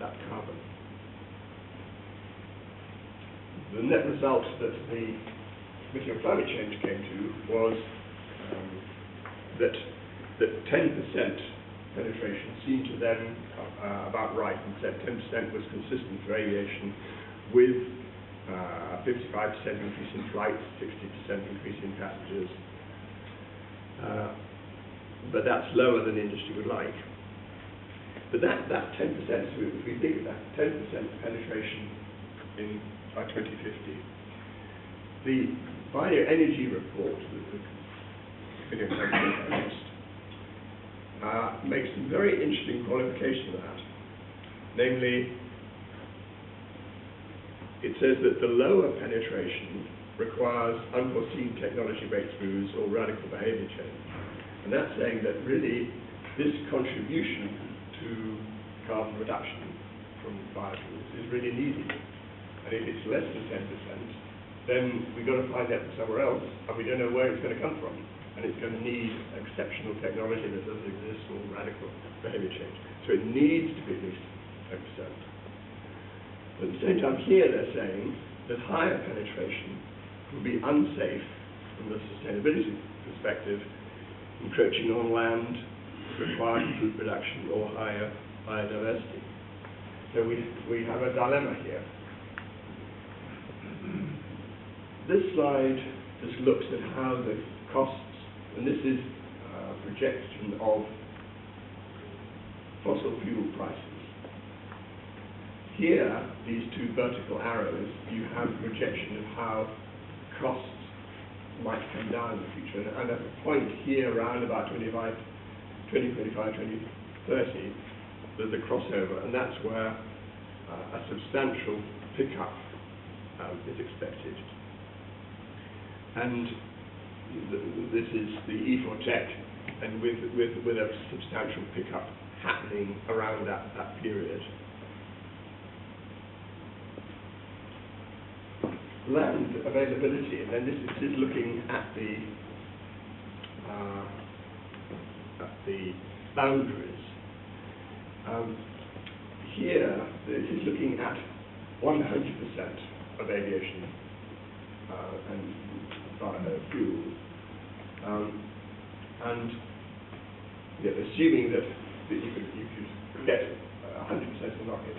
that carbon. The net result that the Committee on Climate Change came to was that 10% penetration seemed to them about right, and said 10% was consistent for aviation with 55% increase in flights, 60% increase in passengers. But that's lower than industry would like. But that 10%, so if we think of that 10% penetration by 2050, the bioenergy report that the Committee on Climate Change produced makes some very interesting qualification of that. Namely, it says that the lower penetration requires unforeseen technology breakthroughs or radical behaviour change. And that's saying that really this contribution to carbon reduction from biofuels is really needed. And if it's less than 10%, then we've got to find out somewhere else, and we don't know where it's going to come from. And it's going to need exceptional technology that doesn't exist or radical behaviour change. So it needs to be at least 10%. But at the same time here they're saying that higher penetration will be unsafe from the sustainability perspective, encroaching on land, requiring food production or higher biodiversity. So we have a dilemma here. This slide just looks at how the costs, and this is a projection of fossil fuel prices. Here, these two vertical arrows, you have a projection of how costs might come down in the future. And at a point here, around about 2025, 2030, there's a crossover, and that's where a substantial pickup is expected. And this is the E4 tech, and with a substantial pickup happening around that period. Land availability, and then this is looking at the boundaries. Here, this is looking at 100% of aviation and fuels, and assuming that you could get 100% of the market,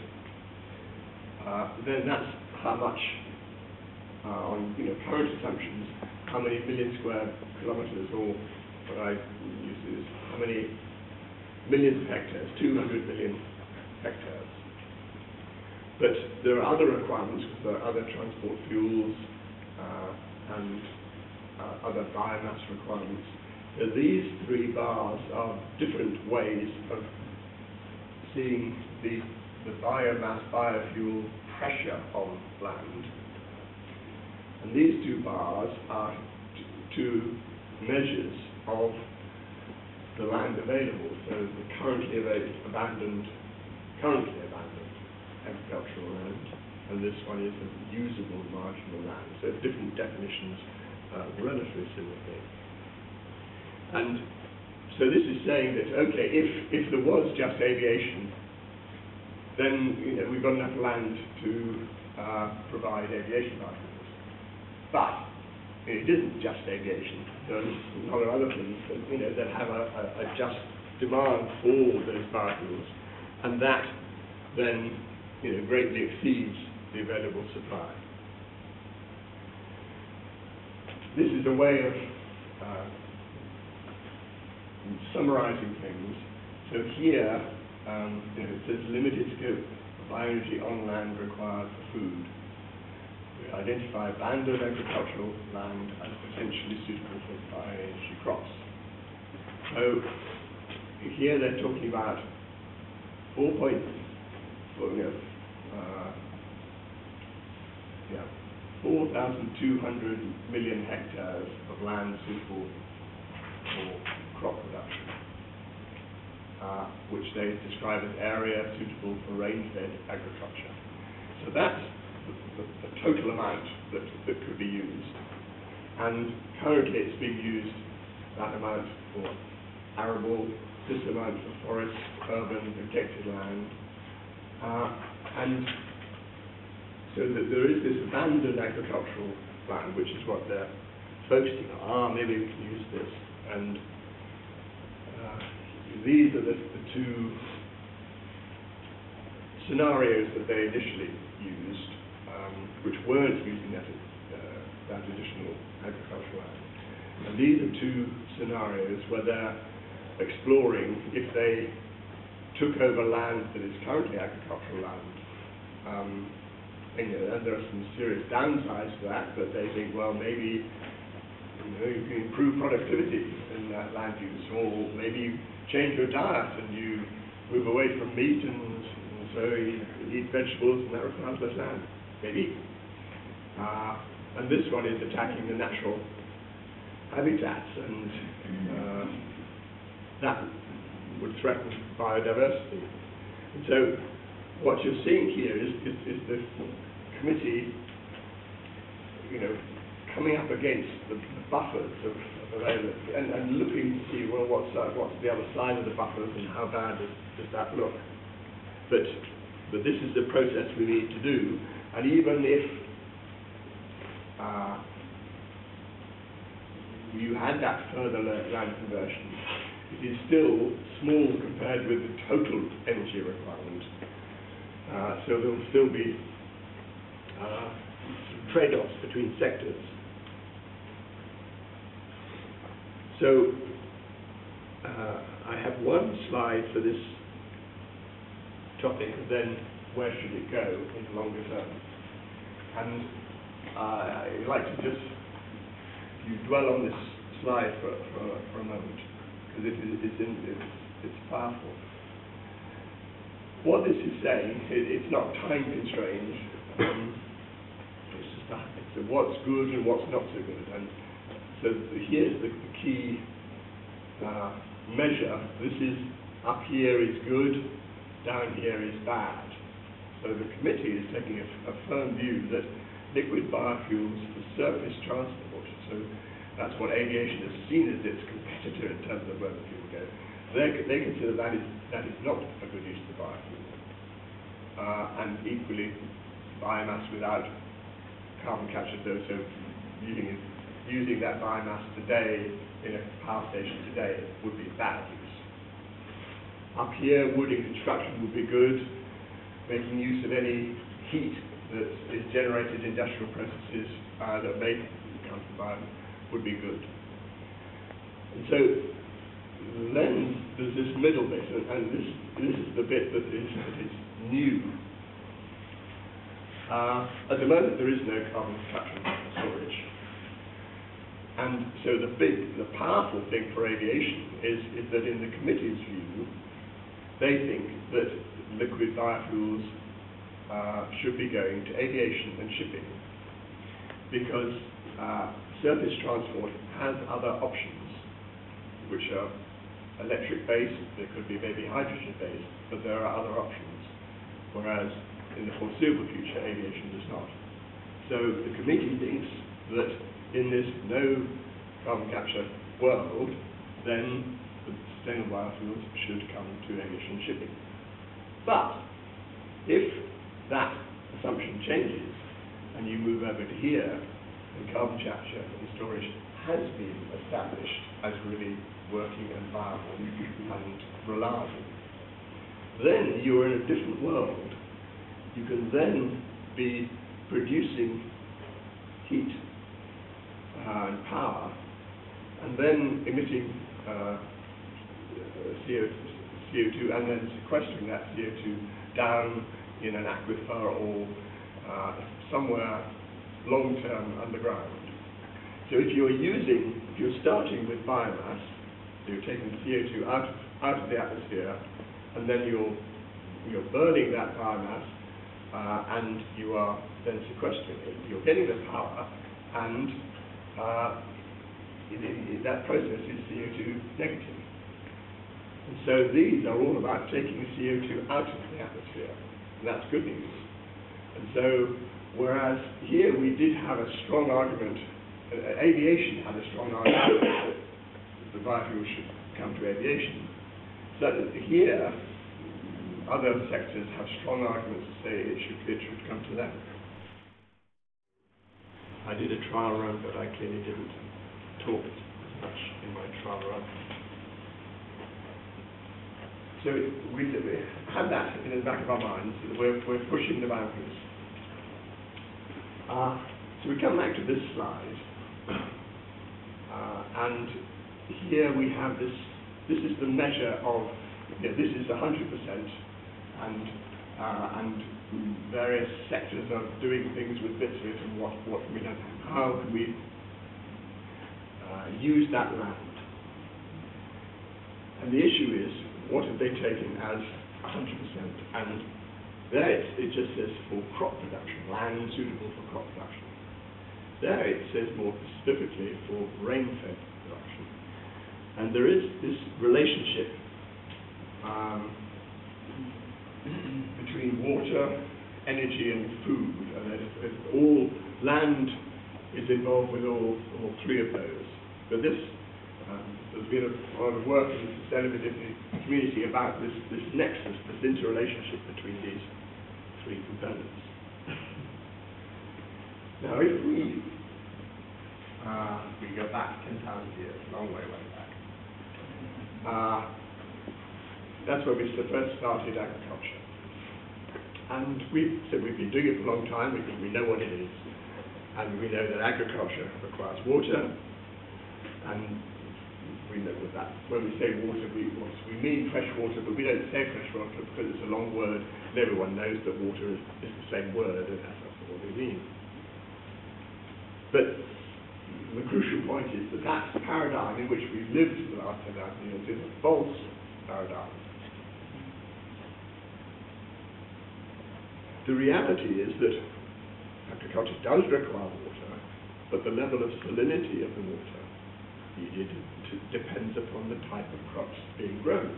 then that's how much on current assumptions, how many million square kilometers, or what I use is how many millions of hectares, 200 million hectares. But there are other requirements, because there are other transport fuels and other biomass requirements. So these three bars are different ways of seeing the biomass, biofuel pressure on land. And these two bars are two measures of the land available. So the currently abandoned agricultural land, and this one is a usable marginal land. So different definitions, relatively similar thing. And so this is saying that, okay, if there was just aviation, then we've got enough land to provide aviation biofuels. But it isn't just aviation. There are a lot of other things that, that have a just demand for those biofuels, and that then greatly exceeds the available supply. This is a way of summarizing things. So here, it says limited scope of bioenergy on land required for food. We identify abandoned agricultural land as potentially suitable for bioenergy crops. So here they're talking about 4,200 million hectares of land suitable for crop production, which they describe as area suitable for range-fed agriculture. So that's the total amount that could be used. And currently it's being used, that amount for arable, this amount for forest, urban, protected land. And so that there is this abandoned agricultural land, which is what they're focusing on. Maybe we can use this. And these are the two scenarios that they initially used, which weren't using that additional agricultural land. And these are two scenarios where they're exploring if they took over land that is currently agricultural land. And there are some serious downsides to that, but they think, well, maybe you can improve productivity in that land use, or maybe you change your diet and you move away from meat and so you eat vegetables, and that requires less land. Maybe. And this one is attacking the natural habitats, and that would threaten biodiversity. And so what you're seeing here is the committee, coming up against the buffers of availability and looking to see, well, what's the other side of the buffers and how bad does that look. But this is the process we need to do, and even if you had that further land conversion, it is still small compared with the total energy requirement. So there will still be some trade-offs between sectors. So I have one slide for this topic, and then where should it go in the longer term? And I'd like to just dwell on this slide for a moment, because it's powerful. What this is saying, it's not time constrained. It's what's good and what's not so good. And so here's the key measure. This is up here is good, down here is bad. So the committee is taking a firm view that liquid biofuels for surface transport, so that's what aviation has seen as its competitor in terms of where the fuel go. They consider that is not a good use of the biofuel. And equally, biomass without carbon capture, so using that biomass today in a power station today would be bad use. Up here, wood in construction would be good. Making use of any heat that is generated in industrial processes that may come from biomass would be good. And so then there's this middle bit, and this is the bit that is new. At the moment, there is no carbon capture and storage. And so the powerful thing for aviation is that in the committee's view, they think that liquid biofuels should be going to aviation and shipping, because surface transport has other options, which are electric-based, they could be maybe hydrogen-based, but there are other options, whereas in the foreseeable future, aviation does not. So the committee thinks that in this no carbon capture world, then the sustainable biofuels should come to aviation and shipping. But if that assumption changes and you move over to here, and carbon capture and storage has been established as really working and viable and reliable, then you're in a different world. You can then be producing heat and power, and then emitting CO2, and then sequestering that CO2 down in an aquifer or somewhere long-term underground. So if you're starting with biomass, you're taking CO2 out of the atmosphere, and then you're burning that biomass, and you are then sequestering it. You're getting the power, and that process is CO2 negative. And so these are all about taking CO2 out of the atmosphere, and that's good news. And so, whereas here we did have a strong argument, aviation had a strong argument that the biofuels should come to aviation, so here other sectors have strong arguments to say it should come to them. I did a trial run, but I clearly didn't talk as much in my trial run. So we had that in the back of our minds, that we're pushing the boundaries. So we come back to this slide, and here we have this is the measure of, this is 100%, and various sectors are doing things with bits of it, and what can be done? How can we use that land? And the issue is, what have they taken as 100%? And there it just says for crop production, land suitable for crop production. There it says more specifically for rain-fed production. And there is this relationship between water, energy, and food, and all land is involved with all three of those. But this there's been a lot of work in the sustainability community about this nexus, this interrelationship between these three components. Now, if we go back 10,000 years, a long way back, that's where we first started agriculture. And we've been doing it for a long time because we know what it is. And we know that agriculture requires water, and we know that when we say water, we mean fresh water, but we don't say fresh water because it's a long word, and everyone knows that water is the same word, and that's what we mean. But the crucial point is that that paradigm in which we've lived for the last 10,000 years is a false paradigm. The reality is that agriculture does require water, but the level of salinity of the water needed depends upon the type of crops being grown.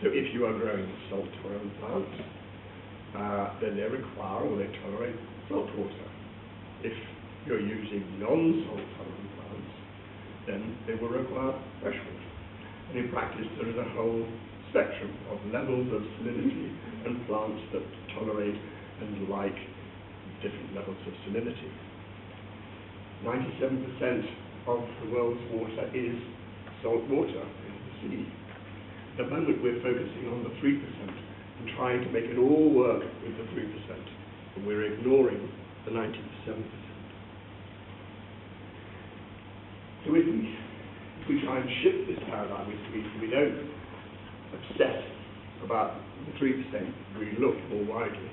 So if you are growing salt tolerant plants, then they require or they tolerate salt water. If you're using non-salt tolerant plants, then they will require fresh water. And in practice, there is a whole spectrum of levels of salinity and plants that tolerate and like different levels of salinity. 97% of the world's water is salt water in the sea. At the moment, we're focusing on the 3% and trying to make it all work with the 3%, and we're ignoring the 97%. So if we try and shift this paradigm, if we don't obsess about the 3%, we look more widely,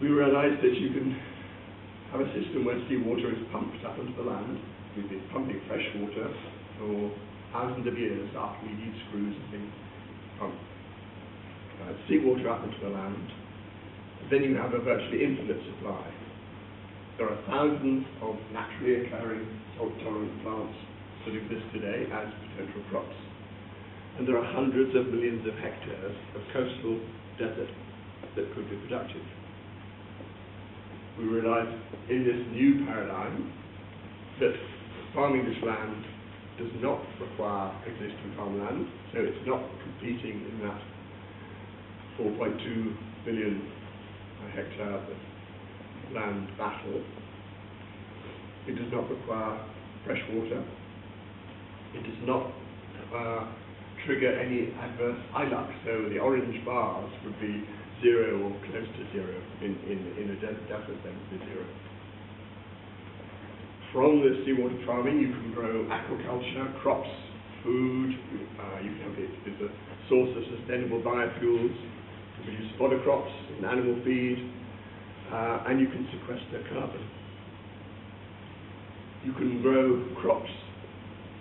we realise that you can have a system where seawater is pumped up into the land. We've been pumping fresh water for thousands of years after we used screws and things to pump seawater up into the land. Then you have a virtually infinite supply. There are thousands of naturally occurring salt-tolerant plants that exist today as potential crops. And there are hundreds of millions of hectares of coastal desert that could be productive. We realise in this new paradigm that farming this land does not require existing farmland, so it's not competing in that 4.2 billion hectares of land battle. It does not require fresh water. It does not trigger any adverse ILUC, so the orange bars would be 0 or close to 0 in a desert sense, is 0. From the seawater farming, you can grow aquaculture, crops, food. You can have it's a source of sustainable biofuels. You can produce fodder crops and animal feed, and you can sequester carbon. You can grow crops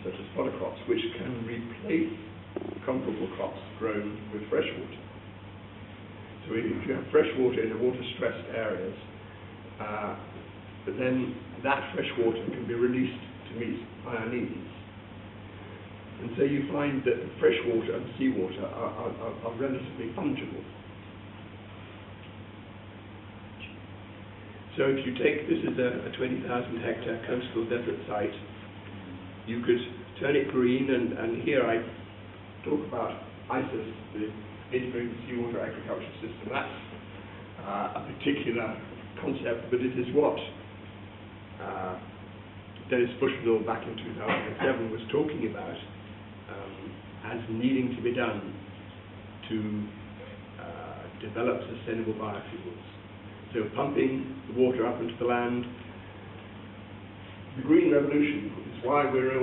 such as fodder crops, which can replace comparable crops grown with fresh water. So if you have fresh water in the water-stressed areas, then that fresh water can be released to meet our needs. And so you find that fresh water and seawater are relatively fungible. So if you take, this is a 20,000 hectare coastal desert site, you could turn it green, and here I talk about ISIS, the Integrated Seawater Agriculture System. That's a particular concept, but it is what Dennis Bushnell back in 2007 was talking about as needing to be done to develop sustainable biofuels. So pumping the water up into the land. The Green Revolution is why we're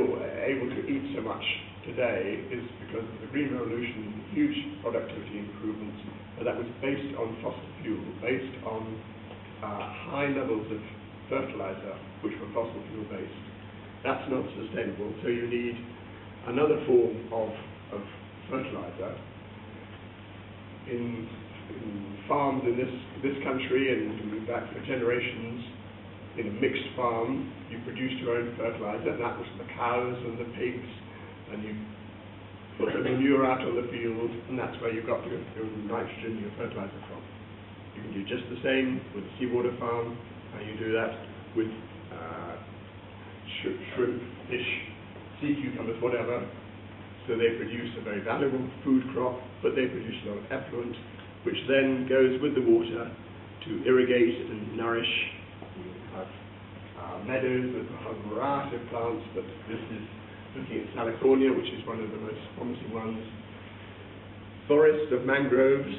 able to eat so much today, is because of the Green Revolution, huge productivity improvements, but that was based on fossil fuel, based on high levels of fertilizer, which were fossil fuel based. That's not sustainable, so you need another form of fertilizer. In farms in this country, and back for generations, in a mixed farm, you produced your own fertilizer, and that was the cows and the pigs, and you put the manure out on the field, and that's where you got your nitrogen, your fertilizer from. You can do just the same with a seawater farm, and you do that with shrimp, fish, sea cucumbers, whatever. So they produce a very valuable food crop, but they produce a lot of effluent, which then goes with the water to irrigate and nourish. You have meadows with a whole variety of plants, but this is looking at Salicornia, which is one of the most promising ones. Forests of mangroves,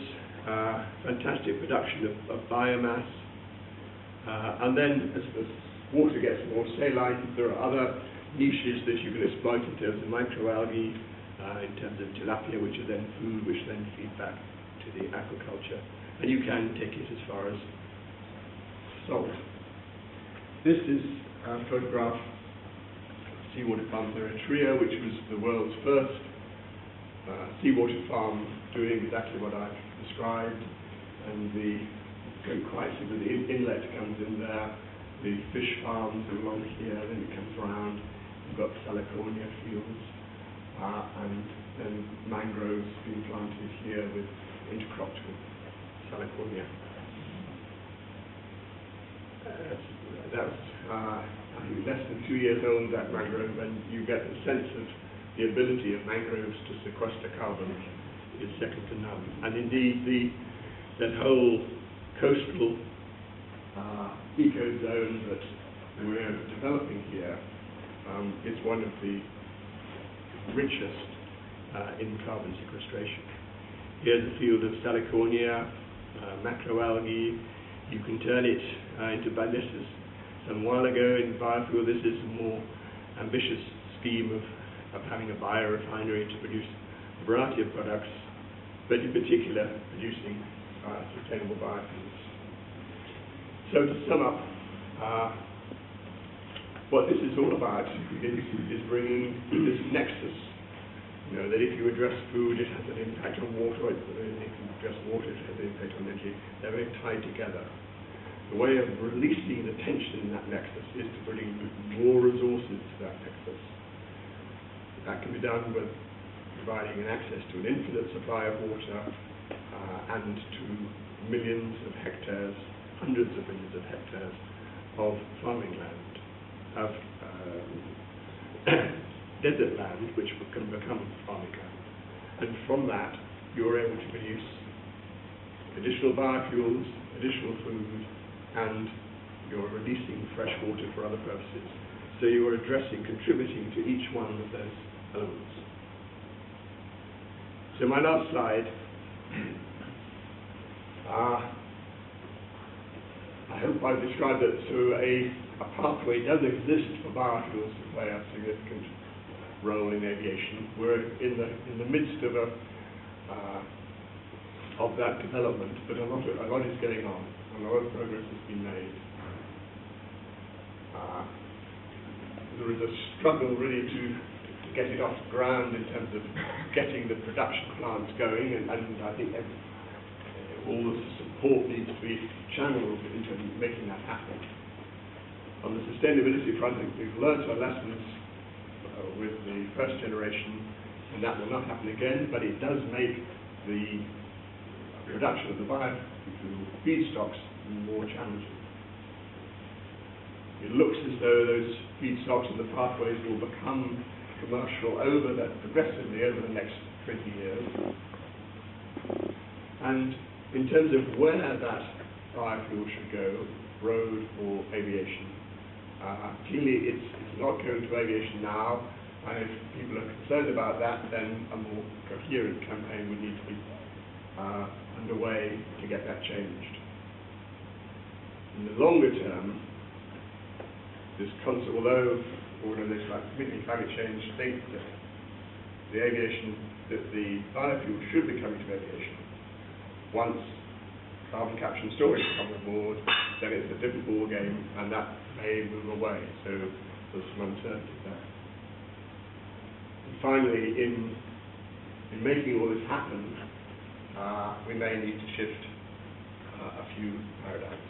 fantastic production of biomass. And then as the water gets more saline, there are other niches that you can exploit in terms of microalgae, in terms of tilapia, which are then food, which then feed back to the aquaculture. And you can take it as far as salt. This is a photograph of seawater farm Eritrea, which was the world's first seawater farm doing exactly what I've described. And the Great Quaisi with the inlet comes in there, the fish farms along here, then it comes around. You've got Salicornia fields, and then mangroves being planted here with intercropped with Salicornia. That was I think less than 2 years old, that mangrove, and you get the sense of the ability of mangroves to sequester carbon is second to none. And indeed, that whole coastal ecozone that we're developing here is one of the richest in carbon sequestration. Here's a field of Salicornia, macroalgae. You can turn it into, this is some while ago in biofuel, this is more ambitious scheme of having a biorefinery to produce a variety of products, but in particular producing sustainable biofuels. So to sum up, what this is all about is bringing this nexus, that if you address food, it has an impact on water, if you address water, it has an impact on energy. They're very tied together. The way of releasing the tension in that nexus is to bring more resources to that nexus. That can be done with providing an access to an infinite supply of water and to millions of hectares, hundreds of millions of hectares of farming land, of desert land, which can become farming land. And from that, you're able to produce additional biofuels, additional food, and you're releasing fresh water for other purposes. So you are contributing to each one of those elements. So my last slide, I hope I've described it. So a pathway does exist for biofuels to play a significant role in aviation. We're in the midst of that development, but a lot is going on. A lot of progress has been made. There is a struggle really to get it off the ground in terms of getting the production plants going, and I think all the support needs to be channeled into making that happen. On the sustainability front, we've learned our lessons with the first generation, and that will not happen again, but it does make the production of the biofuel feedstocks more challenging. It looks as though those feedstocks and the pathways will become commercial progressively over the next 20 years. And in terms of where that biofuel should go, road or aviation, clearly it's not going to aviation now, and if people are concerned about that, then a more coherent campaign would need to be underway to get that changed. In the longer term, this concept, although organizations like Committee Climate Change think that the biofuel should be coming to aviation, once carbon capture and storage come on board, then it's a different ball game, and that may move away. So there's some uncertainty there. And finally, in making all this happen, we may need to shift a few paradigms.